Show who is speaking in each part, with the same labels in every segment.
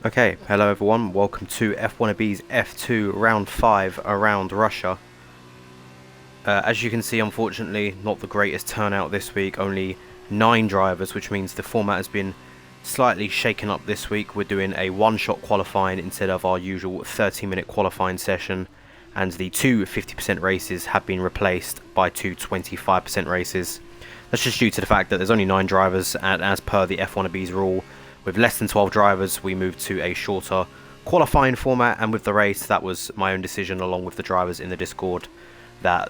Speaker 1: Okay, hello everyone, welcome to F1ABEEZ F2 Round 5 around Russia. As you can see, unfortunately, not the greatest turnout this week, only 9 drivers, which means the format has been slightly shaken up this week. We're doing a one-shot qualifying instead of our usual 30-minute qualifying session, and the two 50% races have been replaced by two 25% races. That's just due to the fact that there's only 9 drivers, and as per the F1ABEEZ rule, with less than 12 drivers, we moved to a shorter qualifying format, and with the race, that was my own decision along with the drivers in the Discord, that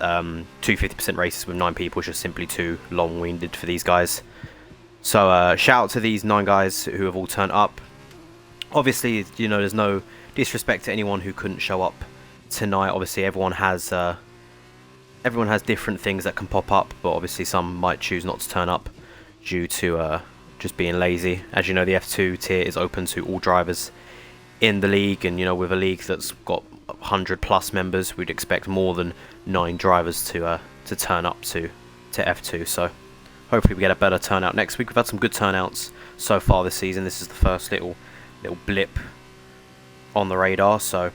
Speaker 1: two 50% races with 9 people is just simply too long-winded for these guys. So shout out to these 9 guys who have all turned up. Obviously, you know, there's no disrespect to anyone who couldn't show up tonight. Obviously, everyone has different things that can pop up, but obviously some might choose not to turn up due to just being lazy. As you know, the F2 tier is open to all drivers in the league, and you know, with a league that's got 100 plus members, we'd expect more than 9 drivers to turn up to F2. So hopefully we get a better turnout next week. We've had some good turnouts so far this season. This is the first little blip on the radar. So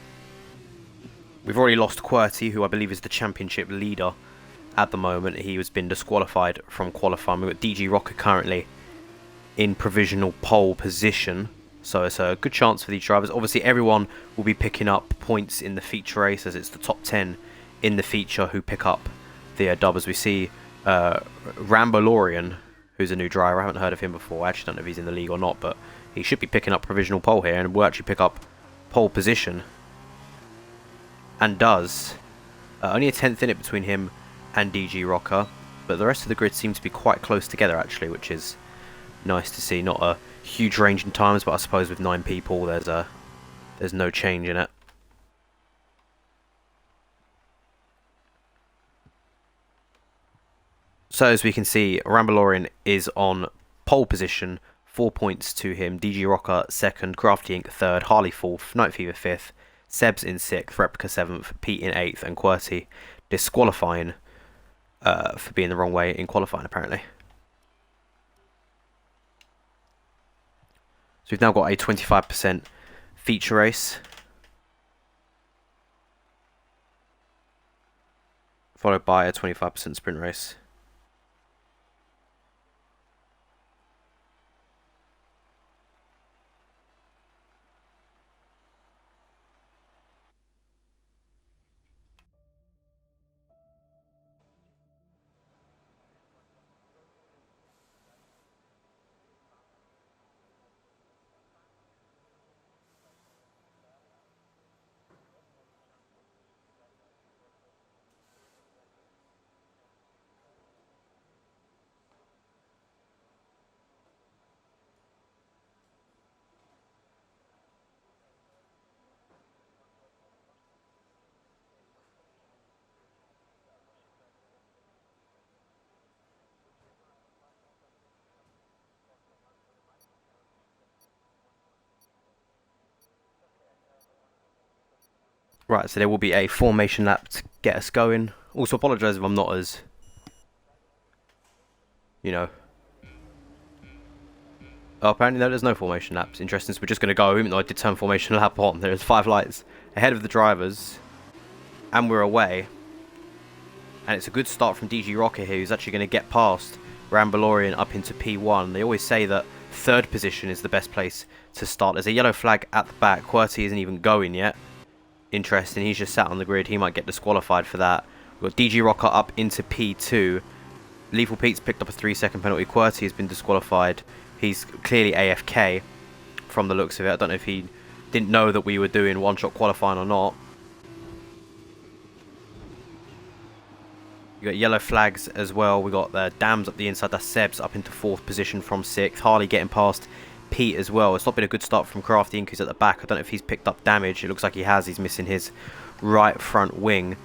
Speaker 1: we've already lost QWERTY, who I believe is the championship leader at the moment. He has been disqualified from qualifying. We've got DG Rocker currently in provisional pole position, so it's a good chance for these drivers. Obviously everyone will be picking up points in the feature race, as it's the top 10 in the feature who pick up the dub. As we see Rambolorian, who's a new driver. I haven't heard of him before. I actually don't know if he's in the league or not, but he should be picking up provisional pole here and will actually pick up pole position, and does. Only a 10th in it between him and DG Rocker, but the rest of the grid seems to be quite close together actually, which is nice to see. Not a huge range in times, but I suppose with 9 people there's no change in it. So as we can see, Rambolorian is on pole position, 4 points to him. DG Rocker 2nd, Crafty Inc 3rd, Harley 4th, Night Fever 5th, Sebs in 6th, Replica 7th, Pete in 8th, and QWERTY disqualifying for being the wrong way in qualifying apparently. So we've now got a 25% feature race, followed by a 25% sprint race. Right, so there will be a formation lap to get us going. Also apologise if I'm not as, you know... Oh, apparently no, there's no formation laps. Interesting, so we're just going to go, even though I did turn formation lap on. There's 5 lights ahead of the drivers, and we're away. And it's a good start from DG Rocker here, who's actually going to get past Rambolorian up into P1. They always say that 3rd position is the best place to start. There's a yellow flag at the back. QWERTY isn't even going yet. Interesting, he's just sat on the grid. He might get disqualified for that. We've got DG Rocker up into P2. Lethal Pete's picked up a 3-second penalty. QWERTY has been disqualified. He's clearly AFK from the looks of it. I don't know if he didn't know that we were doing one-shot qualifying or not. You got yellow flags as well. We got Dams up the inside. That's Sebs up into 4th position from 6th. Harley getting past Pete as well. It's not been a good start from Crafty Inc, who's at the back. I don't know if he's picked up damage. It looks like he has. He's missing his right front wing.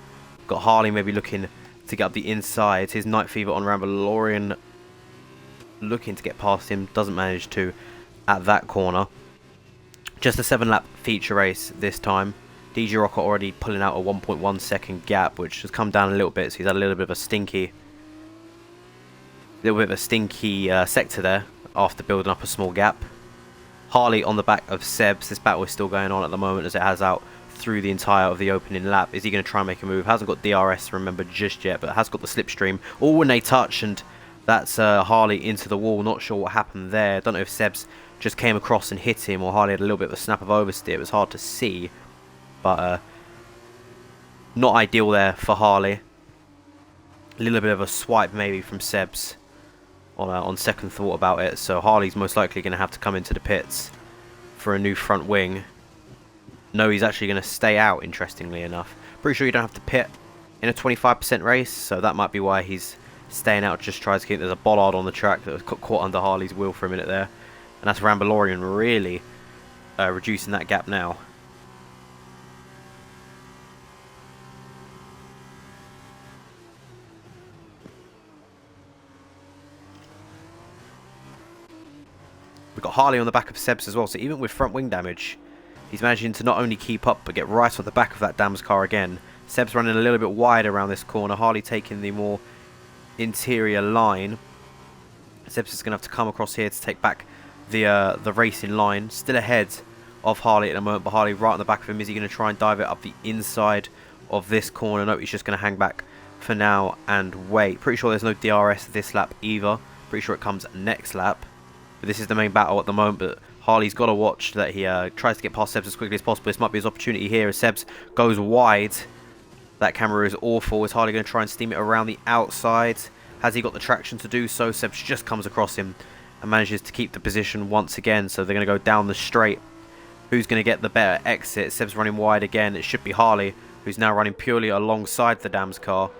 Speaker 1: Got Harley maybe looking to get up the inside. His Night Fever on Rambolorian, looking to get past him. Doesn't manage to at that corner. Just a 7-lap feature race this time. DG Rocker already pulling out a 1.1 second gap, which has come down a little bit, so he's had a little bit of a stinky sector there after building up a small gap. Harley on the back of Seb's. This battle is still going on at the moment as it has out through the entire of the opening lap. Is he going to try and make a move? Hasn't got DRS, remember, just yet, but has got the slipstream. Oh, when they touch, and that's Harley into the wall. Not sure what happened there. Don't know if Seb's just came across and hit him, or Harley had a little bit of a snap of oversteer. It was hard to see, but not ideal there for Harley. A little bit of a swipe maybe from Seb's on second thought about it. So Harley's most likely going to have to come into the pits for a new front wing. No, he's actually going to stay out, interestingly enough. Pretty sure you don't have to pit in a 25% race, so that might be why he's staying out. Just tries to keep... There's a bollard on the track that was caught under Harley's wheel for a minute there. And that's Rambalorian really reducing that gap now. We've got Harley on the back of Seb's as well, so even with front wing damage, he's managing to not only keep up, but get right on the back of that Dam's car again. Seb's running a little bit wide around this corner. Harley taking the more interior line. Seb's is going to have to come across here to take back the racing line. Still ahead of Harley at the moment, but Harley right on the back of him. Is he going to try and dive it up the inside of this corner? No, he's just going to hang back for now and wait. Pretty sure there's no DRS this lap either. Pretty sure it comes next lap. But this is the main battle at the moment, but Harley's got to watch that he tries to get past Seb's as quickly as possible. This might be his opportunity here as Seb's goes wide. That camera is awful. Is Harley going to try and steam it around the outside? Has he got the traction to do so? Seb's just comes across him and manages to keep the position once again. So they're going to go down the straight. Who's going to get the better exit? Seb's running wide again. It should be Harley, who's now running purely alongside the Dam's car.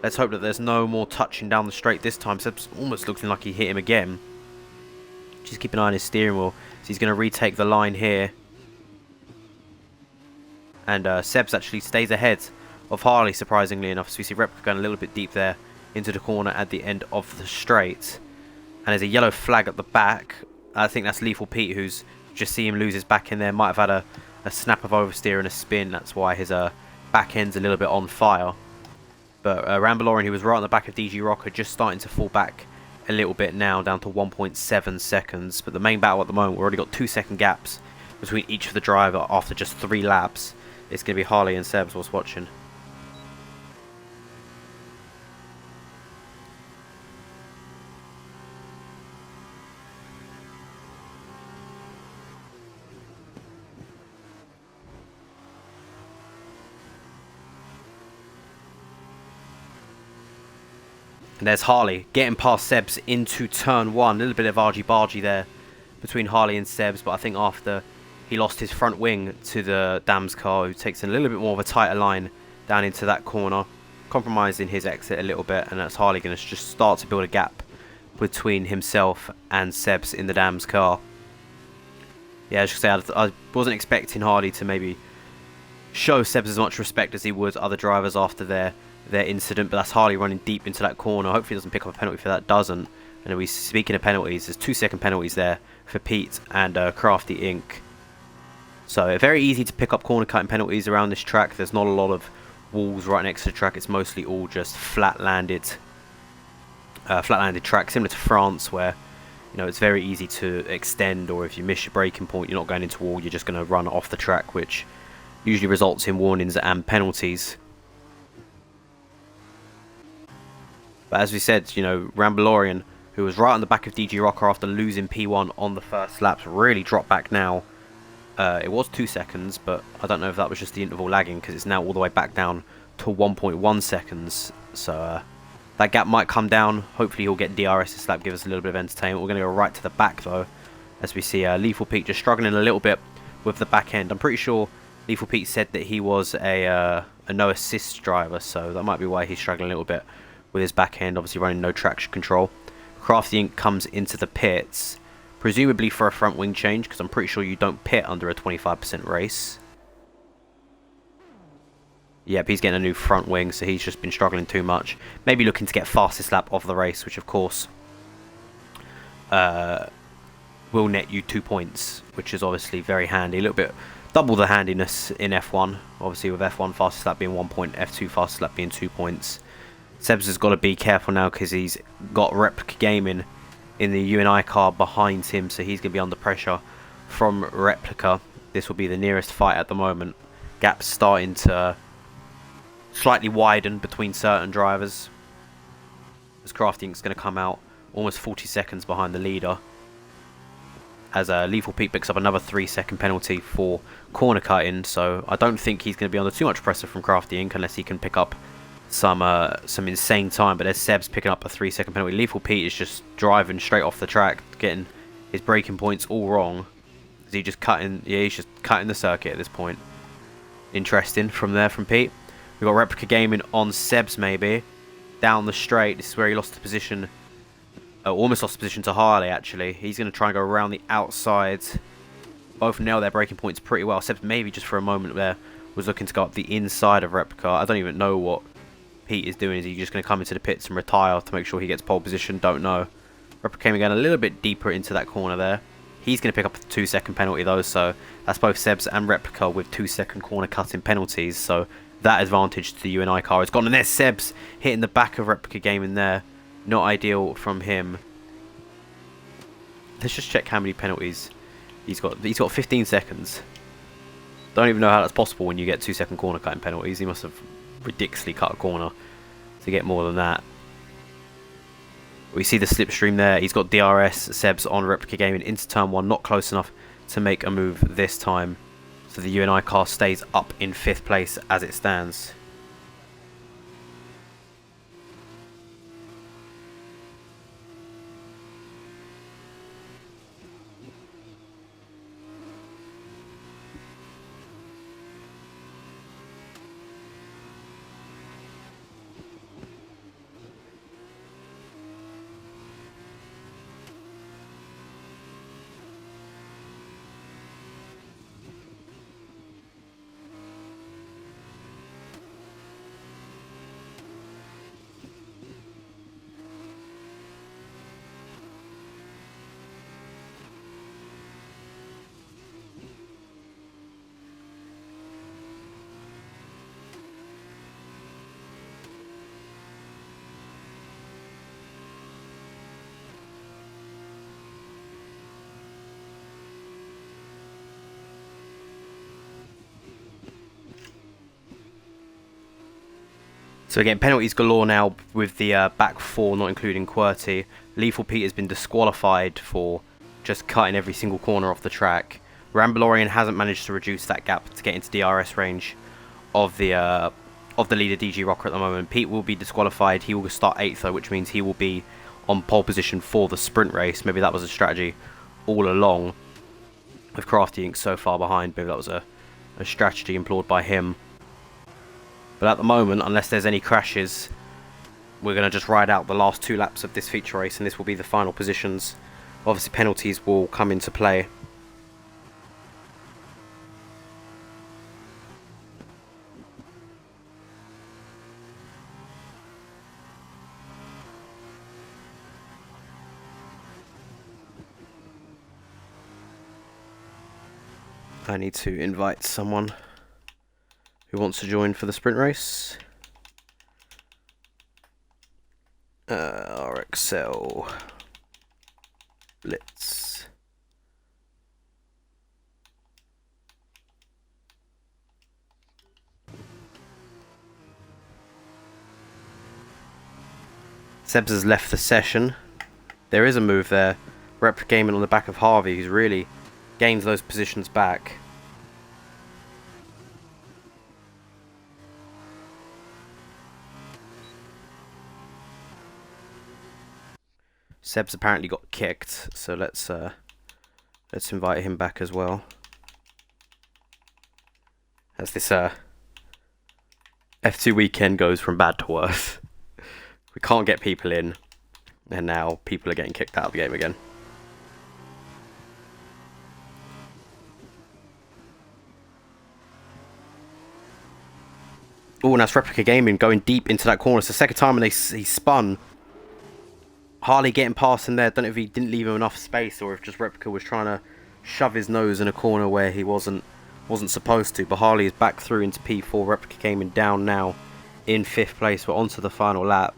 Speaker 1: Let's hope that there's no more touching down the straight this time. Seb's almost looking like he hit him again. Just keep an eye on his steering wheel. So he's going to retake the line here. And Seb's actually stays ahead of Harley, surprisingly enough. So we see Replica going a little bit deep there into the corner at the end of the straight. And there's a yellow flag at the back. I think that's Lethal Pete, who's just see him lose his back end there. Might have had a snap of oversteer and a spin. That's why his back end's a little bit on fire. But Rambalorian, who was right on the back of DG Rocker, just starting to fall back a little bit now, down to 1.7 seconds. But the main battle at the moment, we've already got 2-second gaps between each of the driver after just 3 laps. It's going to be Harley and Seb's what's watching. And there's Harley getting past Seb's into turn 1. A little bit of argy-bargy there between Harley and Seb's, but I think after he lost his front wing to the Dam's car, who takes a little bit more of a tighter line down into that corner, compromising his exit a little bit, and that's Harley going to just start to build a gap between himself and Seb's in the Dam's car. Yeah, as I say, I wasn't expecting Harley to maybe show Seb's as much respect as he would other drivers after their incident, but that's Harley running deep into that corner. Hopefully he doesn't pick up a penalty for that. Doesn't. And we speaking of penalties, there's 2-second penalties there for Pete and Crafty Inc. So very easy to pick up corner cutting penalties around this track. There's not a lot of walls right next to the track. It's mostly all just flat landed track, similar to France, where it's very easy to extend, or if you miss your braking point, you're not going into wall, you're just going to run off the track, which usually results in warnings and penalties. But as we said, Rambalorian, who was right on the back of DG Rocker after losing P1 on the first laps, really dropped back now. It was 2 seconds, but I don't know if that was just the interval lagging, because it's now all the way back down to 1.1 seconds. So that gap might come down. Hopefully he'll get DRS this lap, give us a little bit of entertainment. We're going to go right to the back though, as we see Lethal Pete just struggling a little bit with the back end. I'm pretty sure Lethal Pete said that he was a no assist driver, so that might be why he's struggling a little bit with his back end, obviously running no traction control. Crafty Inc. comes into the pits, presumably for a front wing change, because I'm pretty sure you don't pit under a 25% race. Yep, he's getting a new front wing, so he's just been struggling too much. Maybe looking to get fastest lap of the race, which of course will net you 2 points, which is obviously very handy. A little bit double the handiness in F1, obviously with F1 fastest lap being 1 point, F2 fastest lap being 2 points. Seb's has got to be careful now because he's got Replica Gaming in the UNI car behind him, so he's going to be under pressure from Replica. This will be the nearest fight at the moment. Gaps starting to slightly widen between certain drivers, as Crafty Ink's going to come out almost 40 seconds behind the leader, as Lethal Pete picks up another 3-second penalty for corner cutting. So I don't think he's going to be under too much pressure from Crafty Ink unless he can pick up some insane time. But there's Seb's picking up a 3-second penalty. Lethal Pete is just driving straight off the track, getting his braking points all wrong. Is he just cutting? Yeah, he's just cutting the circuit at this point. Interesting from Pete. We've got Replica Gaming on Seb's maybe down the straight. This is where he lost the position. Almost lost the position to Harley, actually. He's going to try and go around the outside. Both nail their braking points pretty well. Seb's maybe just for a moment there was looking to go up the inside of Replica. I don't even know what Pete is doing. Is he just going to come into the pits and retire to make sure he gets pole position? Don't know. Replica came again a little bit deeper into that corner there. He's going to pick up a 2-second penalty though, so that's both Seb's and Replica with 2-second corner cutting penalties. So that advantage to the UNI car is gone. And there's Seb's hitting the back of Replica Gaming there. Not ideal from him. Let's just check how many penalties he's got. He's got 15 seconds. Don't even know how that's possible when you get 2-second corner cutting penalties. He must have ridiculously cut a corner to get more than that. We see the slipstream there. He's got DRS. Seb's on Replica Gaming into turn 1. Not close enough to make a move this time. So the UNI car stays up in 5th place as it stands. So again, penalties galore now with the back 4, not including QWERTY. Lethal Pete has been disqualified for just cutting every single corner off the track. Ramblorian hasn't managed to reduce that gap to get into DRS range of the leader DG Rocker at the moment. Pete will be disqualified. He will start 8th though, which means he will be on pole position for the sprint race. Maybe that was a strategy all along with Crafty Ink so far behind. Maybe that was a strategy employed by him. But at the moment, unless there's any crashes, we're going to just ride out the last 2 laps of this feature race, and this will be the final positions. Obviously, penalties will come into play. I need to invite someone who wants to join for the sprint race. RXL Blitz. Sebs has left the session. There is a move there. Replica Gaming on the back of Harvey, who's really gained those positions back. Seb's apparently got kicked, so let's invite him back as well. As this F2 weekend goes from bad to worse. We can't get people in, and now people are getting kicked out of the game again. Oh, and that's Replica Gaming going deep into that corner. It's the second time and he spun. Harley getting past him there. Don't know if he didn't leave him enough space or if just Replica was trying to shove his nose in a corner where he wasn't supposed to. But Harley is back through into P4. Replica Gaming down now in 5th place. We're on to the final lap.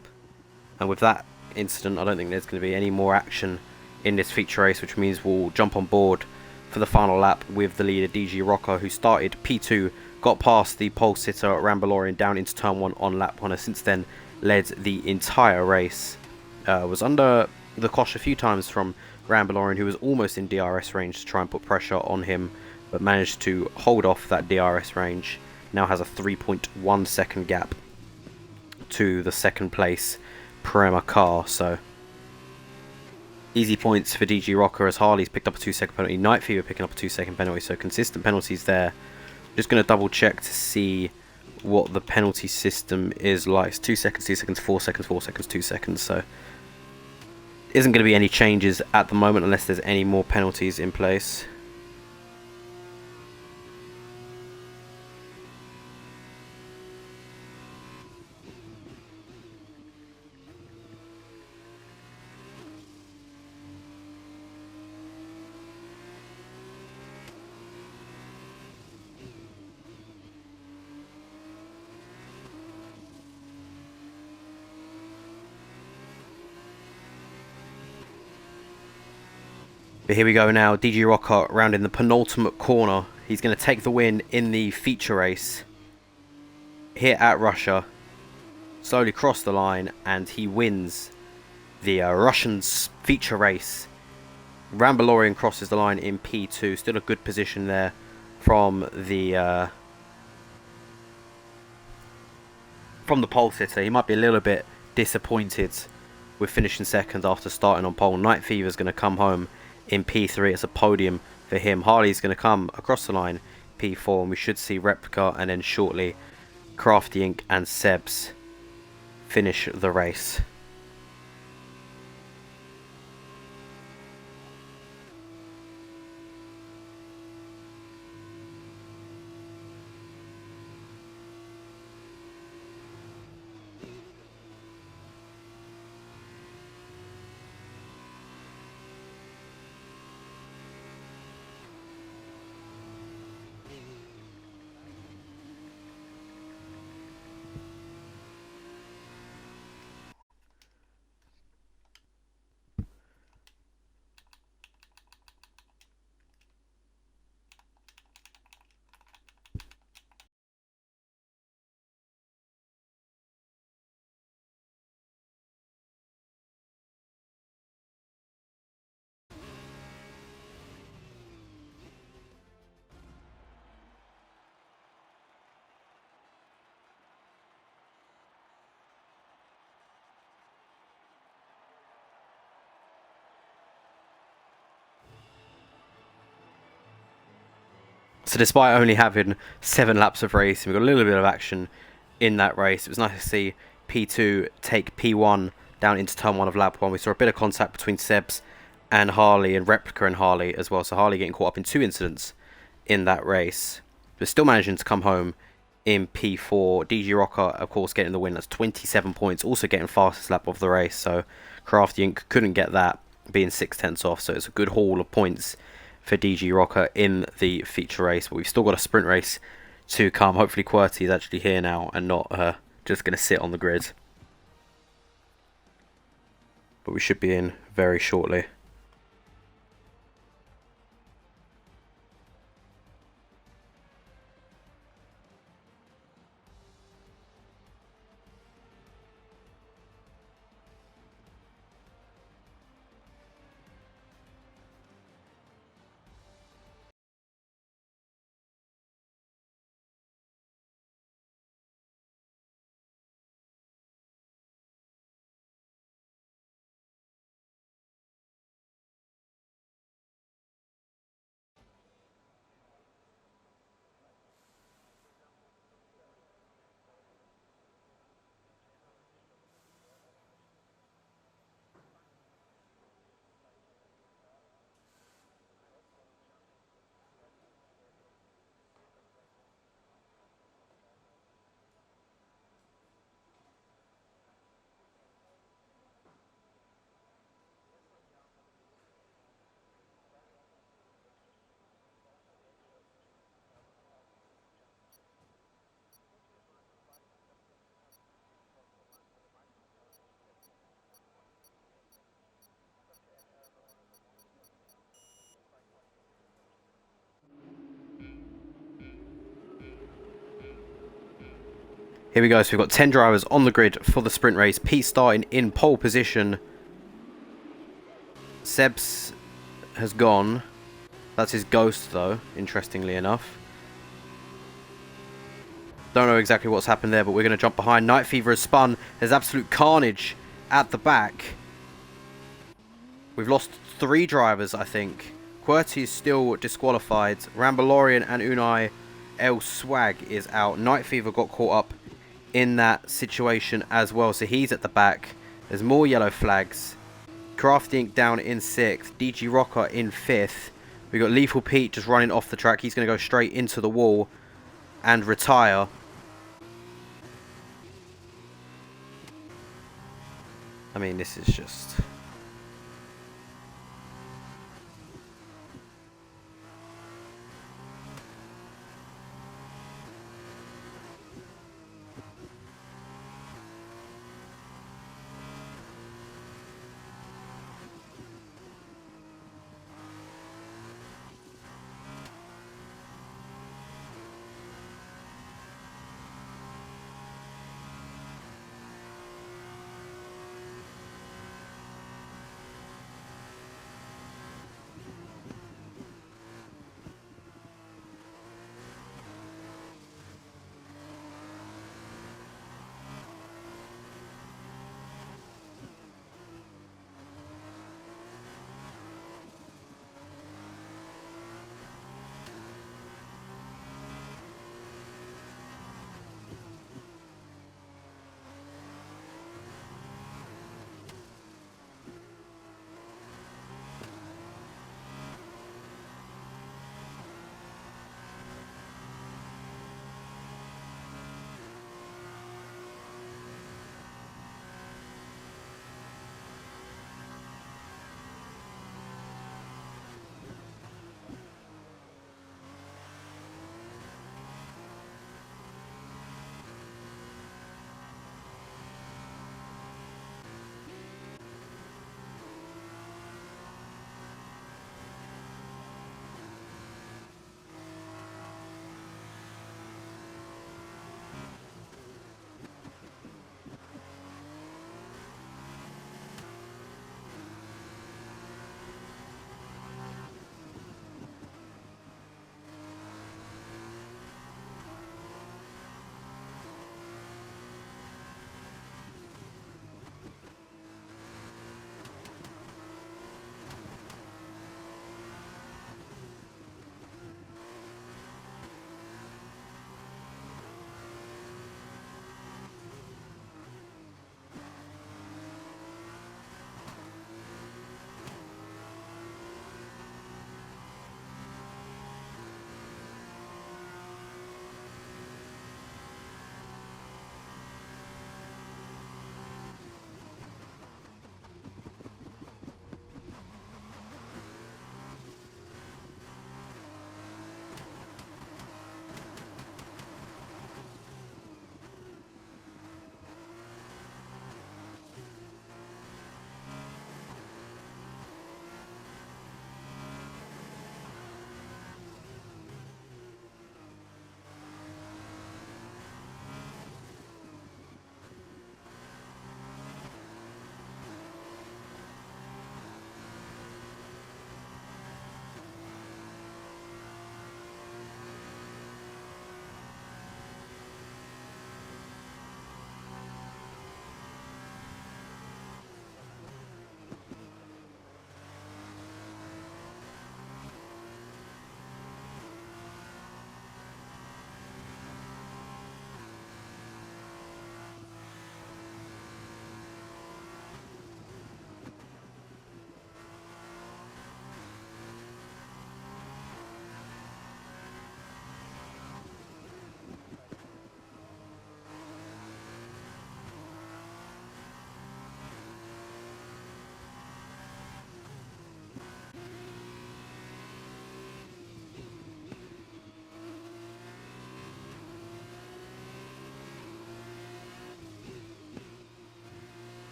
Speaker 1: And with that incident, I don't think there's going to be any more action in this feature race, which means we'll jump on board for the final lap with the leader DG Rocker, who started P2, got past the pole sitter Rambalorian down into turn 1 on lap 1, and since then led the entire race. Was under the cosh a few times from Rambalorian, who was almost in DRS range to try and put pressure on him, but managed to hold off that DRS range. Now has a 3.1 second gap to the second place Prema car, so easy points for DG Rocker as Harley's picked up a 2-second penalty, Night Fever picking up a 2-second penalty, so consistent penalties there. Just going to double check to see what the penalty system is like. It's 2 seconds, 2 seconds, 4 seconds, 4 seconds, 2 seconds, so isn't going to be any changes at the moment unless there's any more penalties in place. But here we go now, DG Rocker rounding the penultimate corner. He's going to take the win in the feature race here at Russia. Slowly cross the line and he wins the Russian feature race. Rambalorian crosses the line in P2. Still a good position there from the pole sitter. He might be a little bit disappointed with finishing second after starting on pole. Night Fever is going to come home in P3. It's a podium for him. Harley's going to come across the line P4, and we should see Replica and then shortly Crafty Inc. and Sebs finish the race. So despite only having 7 laps of racing, we got a little bit of action in that race. It was nice to see P2 take P1 down into turn 1 of lap 1. We saw a bit of contact between Sebs and Harley, and Replica and Harley as well. So Harley getting caught up in 2 incidents in that race, but still managing to come home in P4. DG Rocker, of course, getting the win. That's 27 points, also getting fastest lap of the race. So Crafty Inc. couldn't get that, being 6/10 off. So it's a good haul of points for DG Rocker in the feature race, but we've still got a sprint race to come. Hopefully QWERTY is actually here now and not just going to sit on the grid, but we should be in very shortly. Here we go, so we've got 10 drivers on the grid for the sprint race. Pete starting in pole position. Seb's has gone. That's his ghost though, interestingly enough. Don't know exactly what's happened there, but we're going to jump behind. Night Fever has spun. There's absolute carnage at the back. We've lost 3 drivers, I think. QWERTY is still disqualified. Rambalorian and Unai El Swag is out. Night Fever got caught up in that situation as well, so he's at the back. There's more yellow flags. Crafty Inc. down in 6th. DG Rocker in 5th. We've got Lethal Pete just running off the track. He's going to go straight into the wall and retire. I mean, this is just...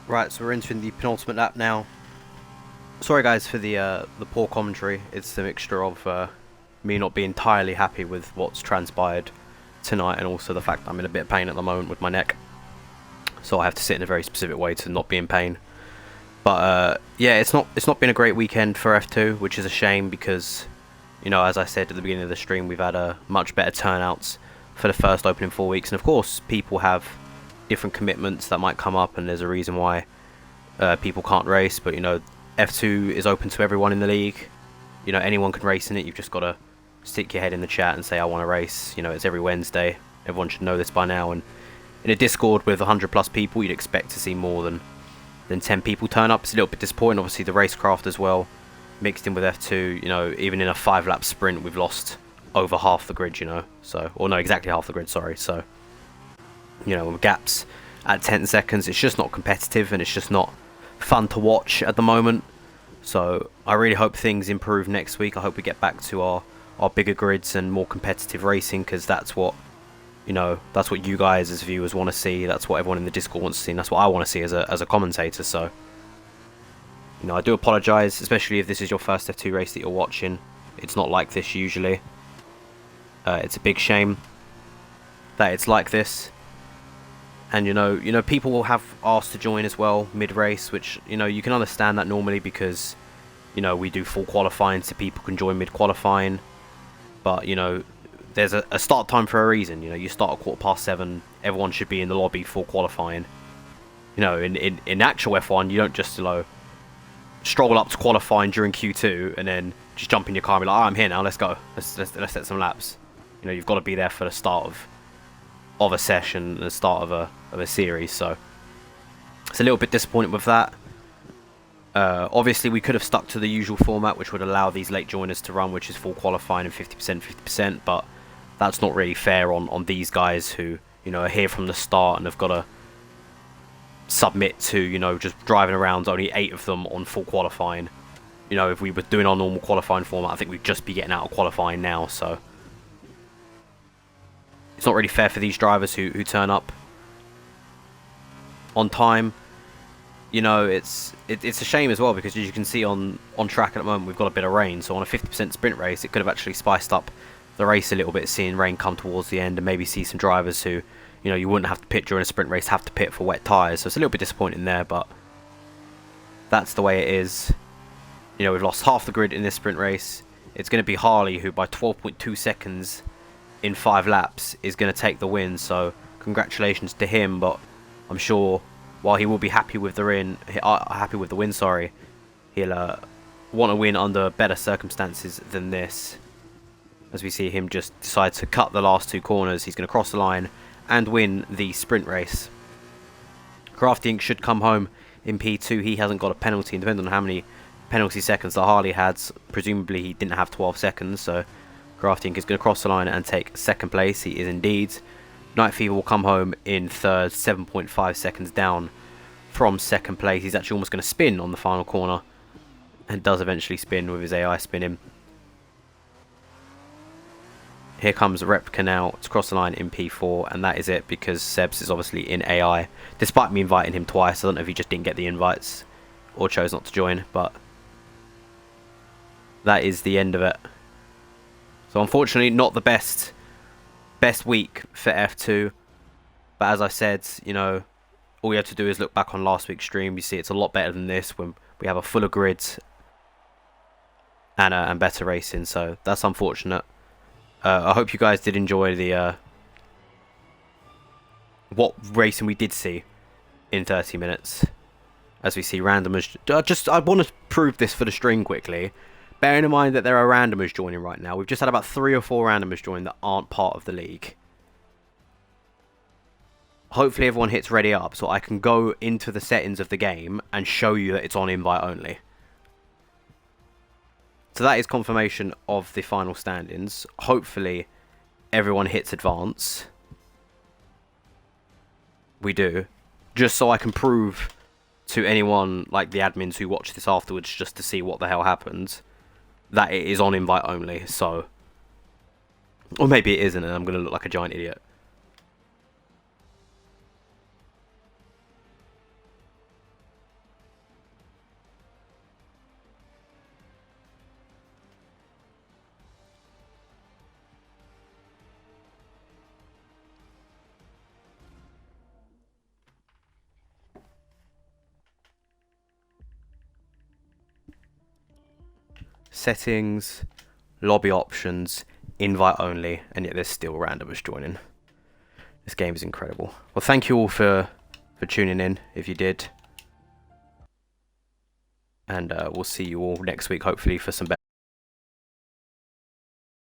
Speaker 1: Right, so we're entering the penultimate lap now. Sorry guys for the poor commentary. It's a mixture of me not being entirely happy with what's transpired tonight, and also the fact that I'm in a bit of pain at the moment with my neck. So I have to sit in a very specific way to not be in pain. But yeah, it's not been a great weekend for F2, which is a shame because, you know, as I said at the beginning of the stream, we've had a much better turnouts for the first opening 4 weeks, and of course people have different commitments that might come up, and there's a reason why people can't race. But you know, F2 is open to everyone in the league. You know, anyone can race in it. You've just got to stick your head in the chat and say I want to race. You know, it's every Wednesday. Everyone should know this by now. And in a Discord with 100+ people, you'd expect to see more than 10 people turn up. It's a little bit disappointing. Obviously, the racecraft as well mixed in with F2. You know, even in a 5-lap sprint, we've lost over half the grid. You know, so, or no, exactly half the grid. Sorry. So, you know, with gaps at 10 seconds, it's just not competitive, and it's just not fun to watch at the moment. So I really hope things improve next week. I hope we get back to our bigger grids and more competitive racing, because that's what, you know, that's what you guys as viewers want to see. That's what everyone in the Discord wants to see, and that's what I want to see as a commentator. So, you know, I do apologise, especially if this is your first F2 race that you're watching. It's not like this usually. It's a big shame that it's like this. And you know, people will have asked to join as well mid-race, which, you know, you can understand that normally because, you know, we do full qualifying, so people can join mid-qualifying. But, you know, there's a start time for a reason. You know, you start at 7:15. Everyone should be in the lobby full qualifying. You know, in actual F1, you don't just, you know, stroll up to qualifying during Q2 and then just jump in your car and be like, oh, I'm here now, let's go. Let's set some laps. You know, you've got to be there for the start of a session, the start of a series. So it's a little bit disappointed with that. Obviously we could have stuck to the usual format, which would allow these late joiners to run, which is full qualifying and 50%, but that's not really fair on these guys who, you know, are here from the start and have got to submit to, you know, just driving around, only 8 of them on full qualifying. You know, if we were doing our normal qualifying format, I think we'd just be getting out of qualifying now. So it's not really fair for these drivers who turn up on time. You know, it's a shame as well, because as you can see on track at the moment, we've got a bit of rain. So on a 50% sprint race, it could have actually spiced up the race a little bit, seeing rain come towards the end, and maybe see some drivers who, you know, you wouldn't have to pit during a sprint race, have to pit for wet tyres. So it's a little bit disappointing there, but that's the way it is. You know, we've lost half the grid in this sprint race. It's going to be Harley, who by 12.2 seconds in 5 laps is going to take the win. So congratulations to him, but I'm sure while he will be happy with the win, sorry, he'll want to win under better circumstances than this. As we see him just decide to cut the last 2 corners, he's going to cross the line and win the sprint race. Crafty Inc. should come home in P2. He hasn't got a penalty, and depending on how many penalty seconds that Harley had, presumably he didn't have 12 seconds, so Crafty Inc. is going to cross the line and take 2nd place. He is indeed. Night Fever will come home in 3rd, 7.5 seconds down from 2nd place. He's actually almost going to spin on the final corner, and does eventually spin with his AI spinning. Here comes Replica now to cross the line in P4, and that is it, because Sebs is obviously in AI. Despite me inviting him twice, I don't know if he just didn't get the invites or chose not to join, but that is the end of it. So unfortunately, not the best week for F2. But as I said, you know, all you have to do is look back on last week's stream. You see it's a lot better than this, when we have a fuller grid and better racing. So that's unfortunate. I hope you guys did enjoy the what racing we did see in 30 minutes. As we see randomers, I want to prove this for the stream quickly. Bearing in mind that there are randomers joining right now. We've just had about 3 or 4 randomers join that aren't part of the league. Hopefully everyone hits ready up so I can go into the settings of the game and show you that it's on invite only. So that is confirmation of the final standings. Hopefully everyone hits advance. We do. Just so I can prove to anyone, like the admins who watch this afterwards, just to see what the hell happened, that it is on invite only. So, or maybe it isn't, and I'm going to look like a giant idiot. settings, lobby options, invite only, and yet there's still randomers joining. This game is incredible. Well, thank you all for tuning in, if you did. And we'll see you all next week, hopefully, for some better